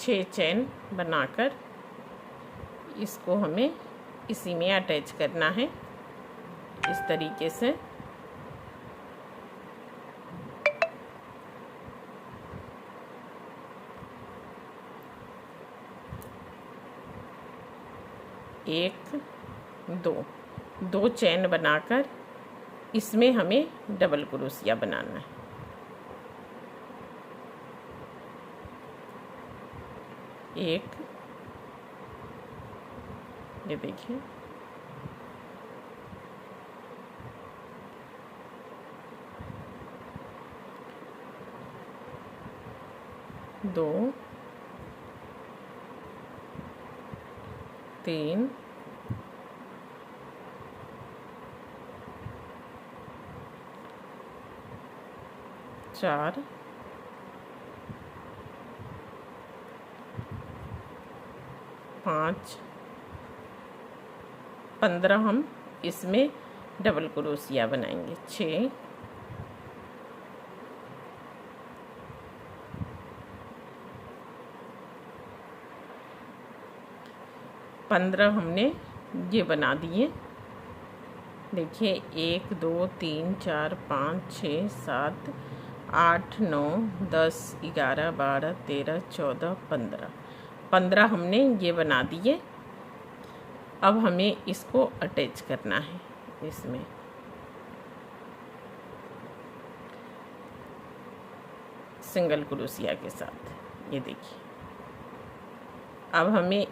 6 chain बनाकर इसको हमें इसी में अटैच करना है इस तरीके से। एक दो चेन बनाकर इसमें हमें डबल क्रोशिया बनाना है। एक, ये देखिए, दो, तीन, चार, पाँच, 15 हम इसमें डबल क्रोशिया बनाएंगे। 6, 15 हमने ये बना दिए। देखिए 1 2 3 4 5 6 7 8 9 10 11 12 13 14 15 हमने ये बना दिए। अब हमें इसको अटैच करना है इसमें। सिंगल क्रोशिया के साथ। ये देखिए, अब हमें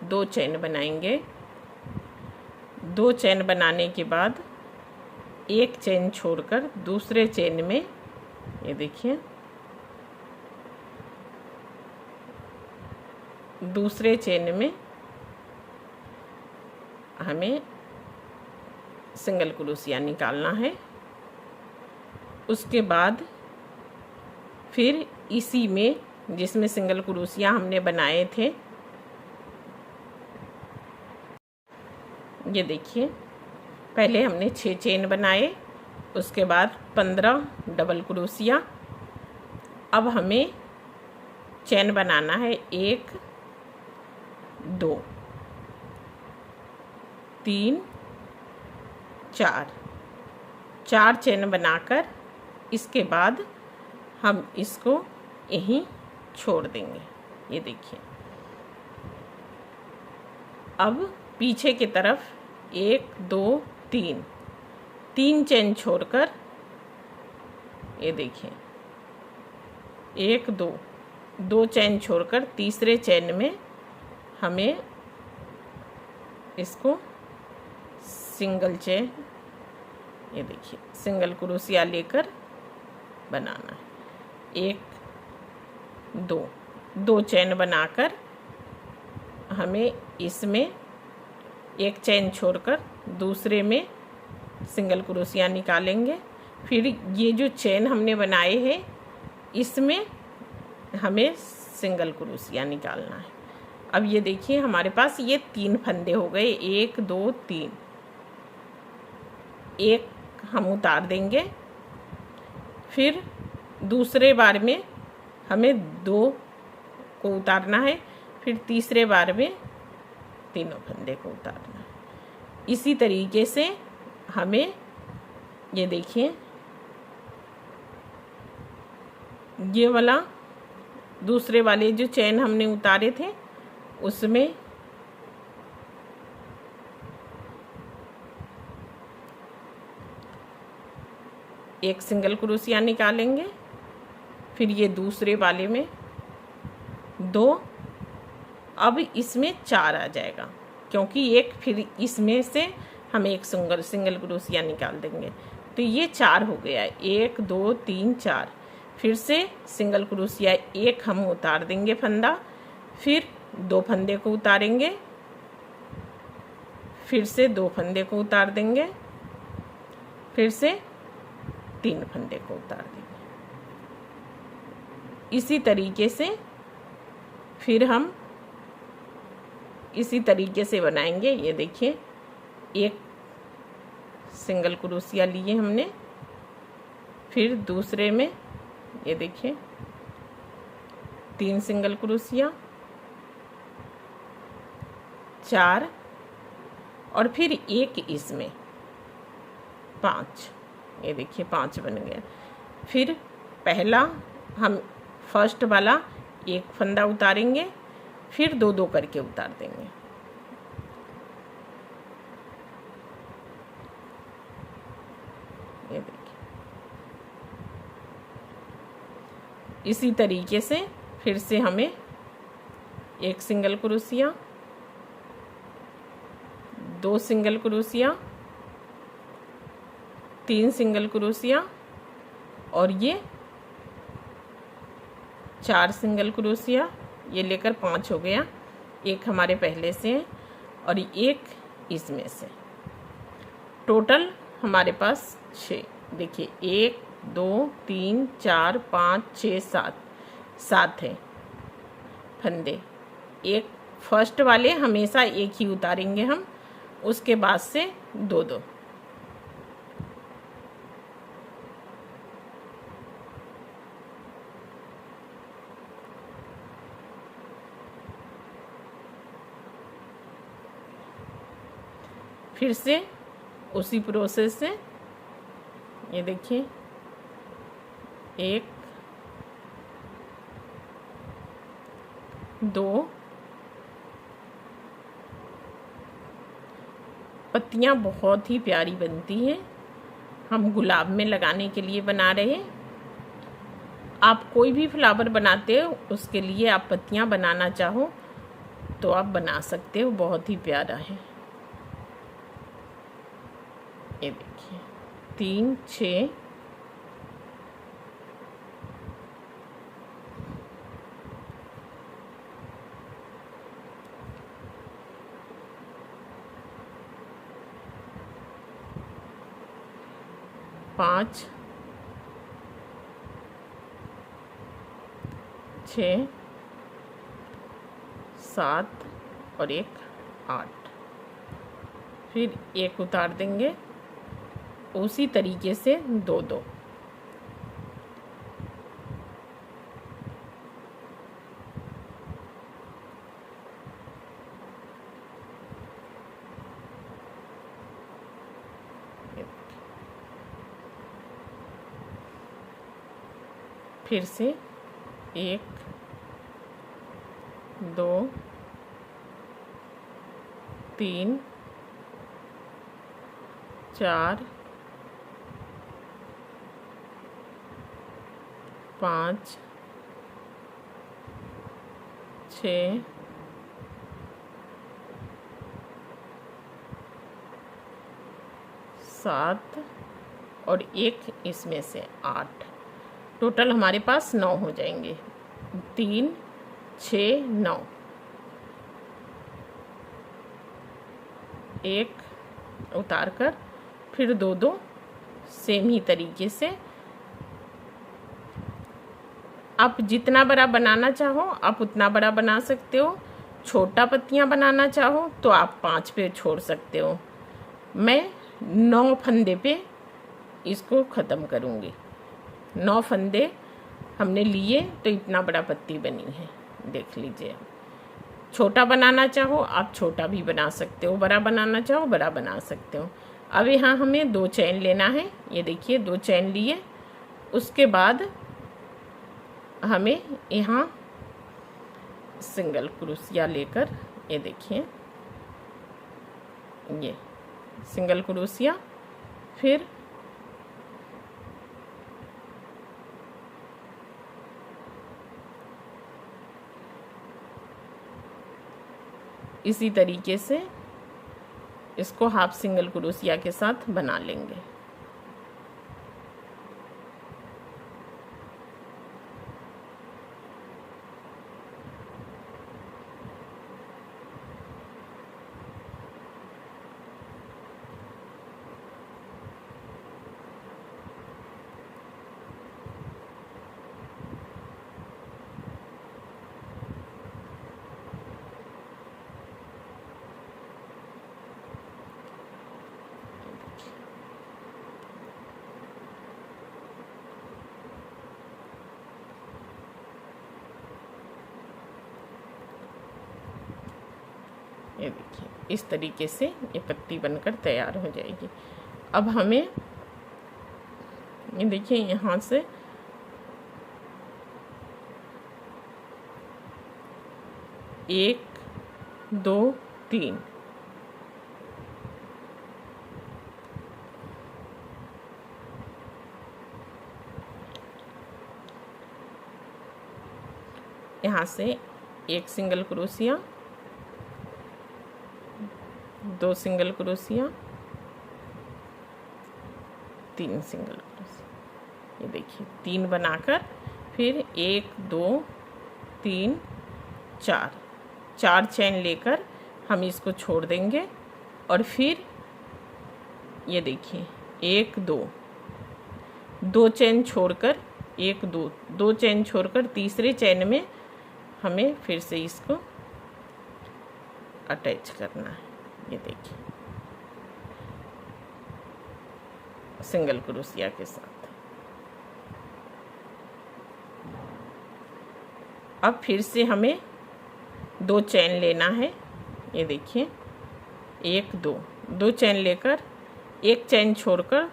दो चेन बनाएंगे। 2 चेन बनाने के बाद एक चेन छोड़कर दूसरे चेन में, ये देखिए, दूसरे चेन में हमें सिंगल क्रोशिया निकालना है। उसके बाद फिर इसी में जिसमें सिंगल क्रोशिया हमने बनाए थे, ये देखिए, पहले हमने 6 चेन बनाए, उसके बाद 15 डबल क्रोशिया। अब हमें चेन बनाना है 1 2 3 4 चेन बनाकर इसके बाद हम इसको यहीं छोड़ देंगे। ये देखिए, अब पीछे की तरफ 1 2 3 चेन छोड़कर, ये देखिए, 1 2 चेन छोड़कर तीसरे चेन में हमें इसको सिंगल चेन, ये देखिए, सिंगल क्रोशिया लेकर बनाना है। 1 2 चेन बनाकर हमें इसमें एक चेन छोड़कर दूसरे में सिंगल क्रोशिया निकालेंगे। फिर ये जो चेन हमने बनाए हैं इसमें हमें सिंगल क्रोशिया निकालना है। अब ये देखिए, हमारे पास ये 3 फंदे हो गए। 1 2 3, एक हम उतार देंगे। फिर दूसरे बार में हमें 2 को उतारना है। फिर तीसरे बार में तीनों फंदे को उतारना है। इसी तरीके से हमें, ये देखिए, ये वाला दूसरे वाले जो चेन हमने उतारे थे उसमें एक सिंगल क्रोशिया निकालेंगे। फिर ये दूसरे वाले में 2, अब इसमें 4 आ जाएगा, क्योंकि एक फिर इसमें से हम एक सिंगल क्रोशिया निकाल देंगे। तो ये 4 हो गया। 1 2 3 4, फिर से सिंगल क्रोशिया एक हम उतार देंगे फंदा, फिर 2 फंदे को उतारेंगे, फिर से 2 फंदे को उतार देंगे, फिर से 3 फंदे को उतार देंगे। इसी तरीके से फिर हम इसी तरीके से बनाएंगे। ये देखिए, एक सिंगल क्रोशिया लिए हमने, फिर दूसरे में, ये देखिए, 3 सिंगल क्रोशिया, 4 और फिर एक इसमें 5। ये देखिए 5 बन गया। फिर पहला हम फर्स्ट वाला एक फंदा उतारेंगे, फिर 2-2 करके उतार देंगे। ये देखिए इसी तरीके से फिर से हमें एक single crochet, 2 single crochet, 3 single crochet और ये 4 सिंगल क्रोशिया, ये लेकर 5 हो गया। एक हमारे पहले से है और एक इसमें से, टोटल हमारे पास 6। देखिए 1 2 3 4 5 6 7 है फंदे। एक फर्स्ट वाले हमेशा एक ही उतारेंगे हम, उसके बाद से 2-2। फिर से उसी प्रोसेस से ये देखिए 1 2 पत्तियाँ बहुत ही प्यारी बनती हैं। हम गुलाब में लगाने के लिए बना रहे हैं। आप कोई भी फ्लावर बनाते हो उसके लिए आप पत्तियाँ बनाना चाहो तो आप बना सकते हो, बहुत ही प्यारा है। ये देखिए 3 6 5 6 7 और एक 8। फिर एक उतार देंगे, उसी तरीके से 2-2। फिर से 1 2 3 4 5 6 7 और एक इसमें से 8। टोटल हमारे पास 9 हो जाएंगे। 3 6 9। एक उतार कर फिर 2-2 सेम ही तरीके से। आप जितना बड़ा बनाना चाहो आप उतना बड़ा बना सकते हो। छोटा पत्तियां बनाना चाहो तो आप 5 पे छोड़ सकते हो। मैं 9 फंदे पे इसको ख़त्म करूँगी। 9 फंदे हमने लिए तो इतना बड़ा पत्ती बनी है, देख लीजिए। छोटा बनाना चाहो आप छोटा भी बना सकते हो, बड़ा बनाना चाहो बड़ा बना सकते हो। अब यहाँ हमें 2 चैन लेना है। ये देखिए 2 चैन लिए, उसके बाद हमें यहाँ सिंगल क्रोशिया लेकर, ये देखिए ये सिंगल क्रोशिया, फिर इसी तरीके से इसको हाफ सिंगल क्रोशिया के साथ बना लेंगे। ये देखिए इस तरीके से ये पत्ती बनकर तैयार हो जाएगी। अब हमें ये देखिए यहाँ से एक, दो, तीन, यहाँ से एक सिंगल क्रोशिया, दो सिंगल क्रोशिया, तीन सिंगल क्रोशिया, ये देखिए तीन बनाकर फिर एक, दो, तीन, चार, चार चैन लेकर हम इसको छोड़ देंगे और फिर ये देखिए एक, दो, दो चैन छोड़कर एक, दो, दो चैन छोड़कर तीसरे चैन में हमें फिर से इसको अटैच करना है। ये देखिए सिंगल क्रोशिया के साथ। अब फिर से हमें दो चैन लेना है। ये देखिए एक, दो, दो चैन लेकर एक चैन छोड़कर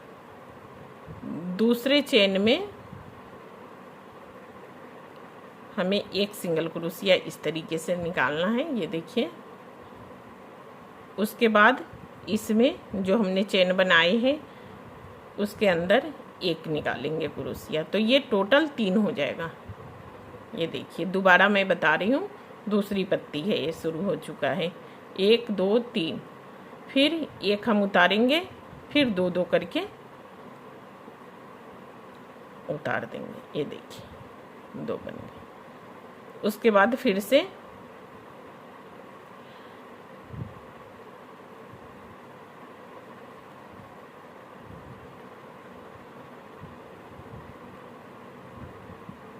दूसरे चैन में हमें एक सिंगल क्रोशिया इस तरीके से निकालना है। ये देखिए उसके बाद इसमें जो हमने चैन बनाए हैं उसके अंदर एक निकालेंगे क्रोशिया, तो ये टोटल 3 हो जाएगा। ये देखिए दोबारा मैं बता रही हूँ, दूसरी पत्ती है ये शुरू हो चुका है। 1, 2, 3, फिर एक हम उतारेंगे, फिर दो दो करके उतार देंगे। ये देखिए दो बन गए। उसके बाद फिर से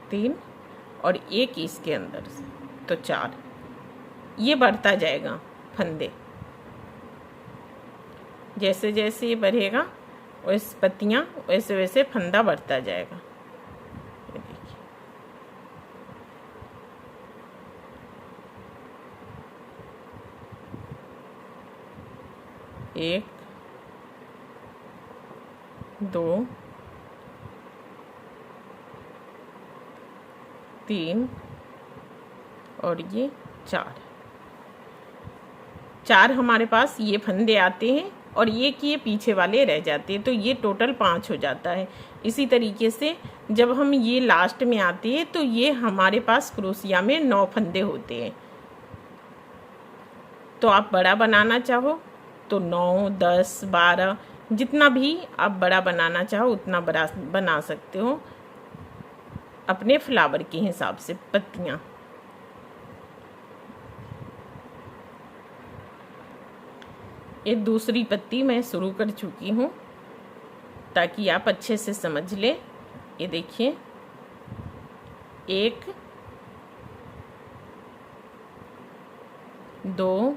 तीन और एक इसके अंदर से, तो 4। ये बढ़ता जाएगा फंदे, जैसे जैसे ये बढ़ेगा वैसे पत्तियां वैसे वैसे फंदा बढ़ता जाएगा। ये देखिए एक, दो, तीन और ये 4। 4 हमारे पास ये फंदे आते हैं और ये कि ये पीछे वाले रह जाते हैं, तो ये टोटल 5 हो जाता है। इसी तरीके से जब हम ये लास्ट में आते हैं तो ये हमारे पास क्रोशिया में 9 फंदे होते हैं। तो आप बड़ा बनाना चाहो तो 9, 10, 12 जितना भी आप बड़ा बनाना चाहो उतना बड़ा बना सकते हो अपने फ्लावर के हिसाब से पत्तियां। ये दूसरी पत्ती मैं शुरू कर चुकी हूँ ताकि आप अच्छे से समझ ले। ये देखिए 1, 2,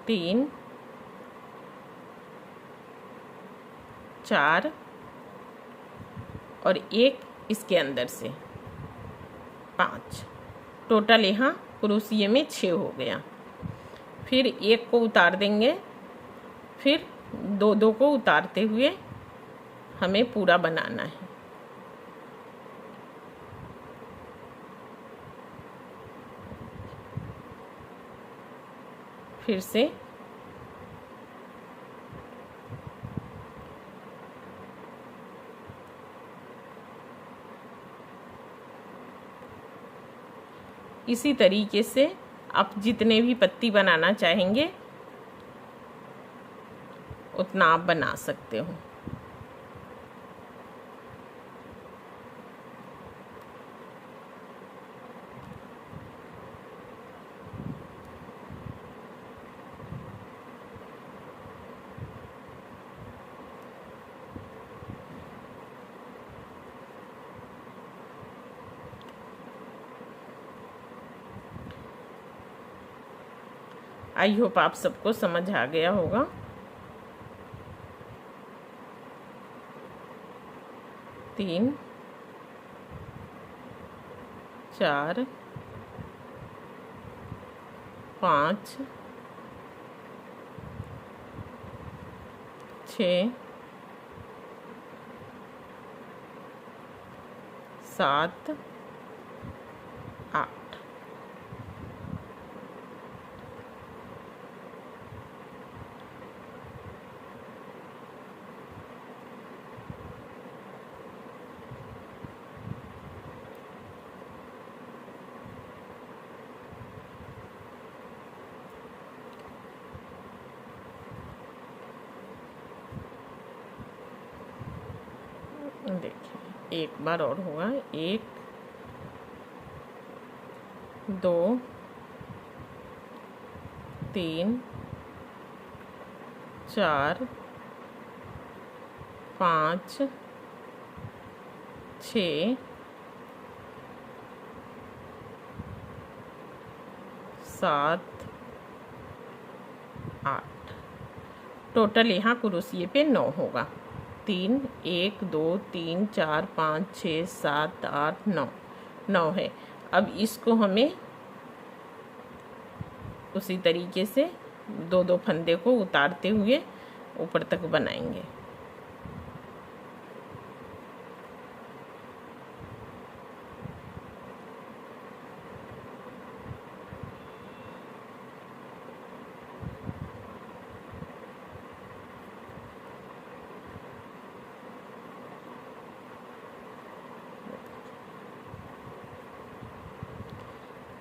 3, 4 और एक इसके अंदर से 5। टोटल यहाँ क्रोशिया में 6 हो गया। फिर एक को उतार देंगे, फिर दो दो को उतारते हुए हमें पूरा बनाना है। फिर से इसी तरीके से आप जितने भी पत्ती बनाना चाहेंगे उतना आप बना सकते हो। आई होप आप सबको समझ आ गया होगा। तीन, 4 5 6 7 8। देखिए एक बार और होगा, 1 2 3 4 5 6 7 8। टोटल यहाँ क्रोशिये पे 9 होगा। 3 1 2 3 4 5 6 7 8 9 9 है। अब इसको हमें उसी तरीके से दो दो फंदे को उतारते हुए ऊपर तक बनाएंगे।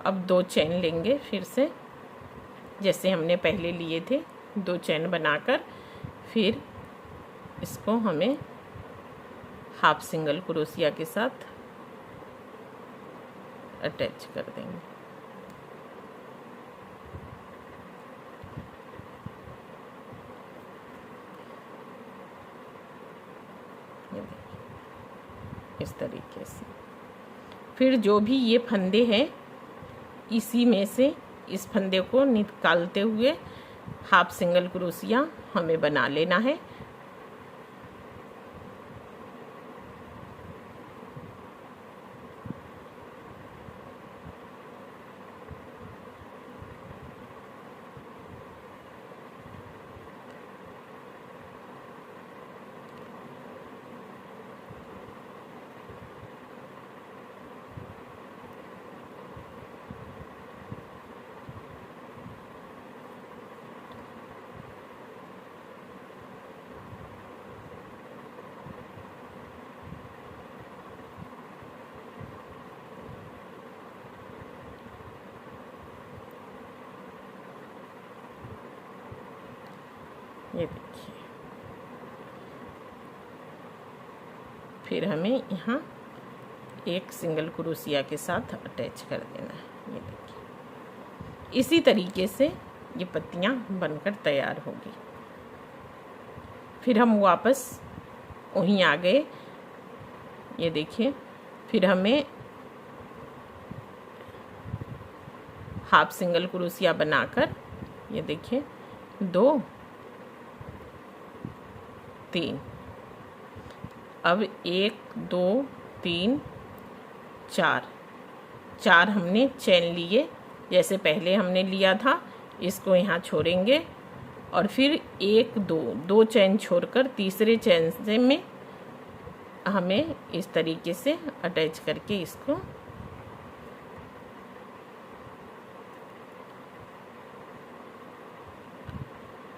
अब 2 चेन लेंगे फिर से, जैसे हमने पहले लिए थे। 2 चेन बनाकर फिर इसको हमें हाफ सिंगल क्रोशिया के साथ अटैच कर देंगे। इस तरीके से फिर जो भी ये फंदे हैं, इसी में से इस फंदे को निकालते हुए हाफ सिंगल क्रोशिया हमें बना लेना है। ये देखिए, फिर हमें यहाँ एक सिंगल क्रोशिया के साथ अटैच कर देना है। ये देखिए, इसी तरीके से ये पत्तियाँ बनकर तैयार होगी। फिर हम वापस वहीं आ गए। ये देखिए, फिर हमें हाफ सिंगल क्रोशिया बनाकर, ये देखिए 2 3, अब 1 2 3 4 हमने चेन लिए जैसे पहले हमने लिया था। इसको यहाँ छोड़ेंगे और फिर 1 2 चेन छोड़कर तीसरे चेन से में हमें इस तरीके से अटैच करके इसको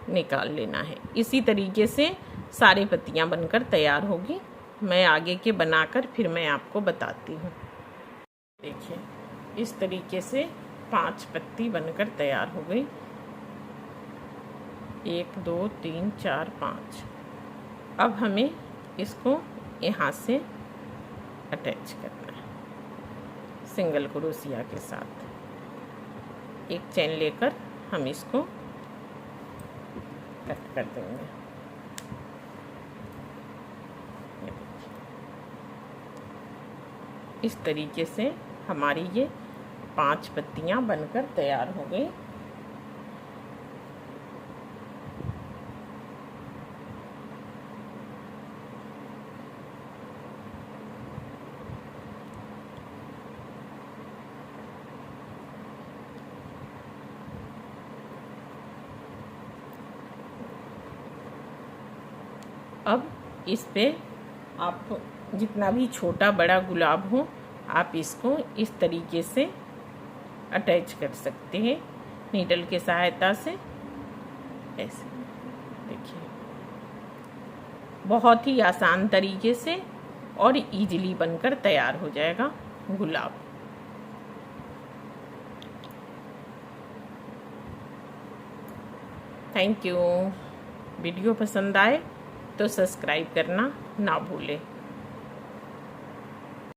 निकाल लेना है। इसी तरीके से सारी पत्तियां बनकर तैयार होगी। मैं आगे के बनाकर फिर मैं आपको बताती हूँ। देखिए, इस तरीके से 5 पत्ती बनकर तैयार हो गई। 1 2 3 4 5। अब हमें इसको यहाँ से अटैच करना है सिंगल क्रोशिया के साथ। एक चेन लेकर हम इसको कट कर देंगे। इस तरीके से हमारी ये 5 पत्तियां बनकर तैयार हो गई। अब इस पे आप जितना भी छोटा बड़ा गुलाब हो आप इसको इस तरीके से अटैच कर सकते हैं नीडल की सहायता से। ऐसे देखिए, बहुत ही आसान तरीके से और इजीली बनकर तैयार हो जाएगा गुलाब। Thank you. वीडियो पसंद आए तो सब्सक्राइब करना ना भूलें।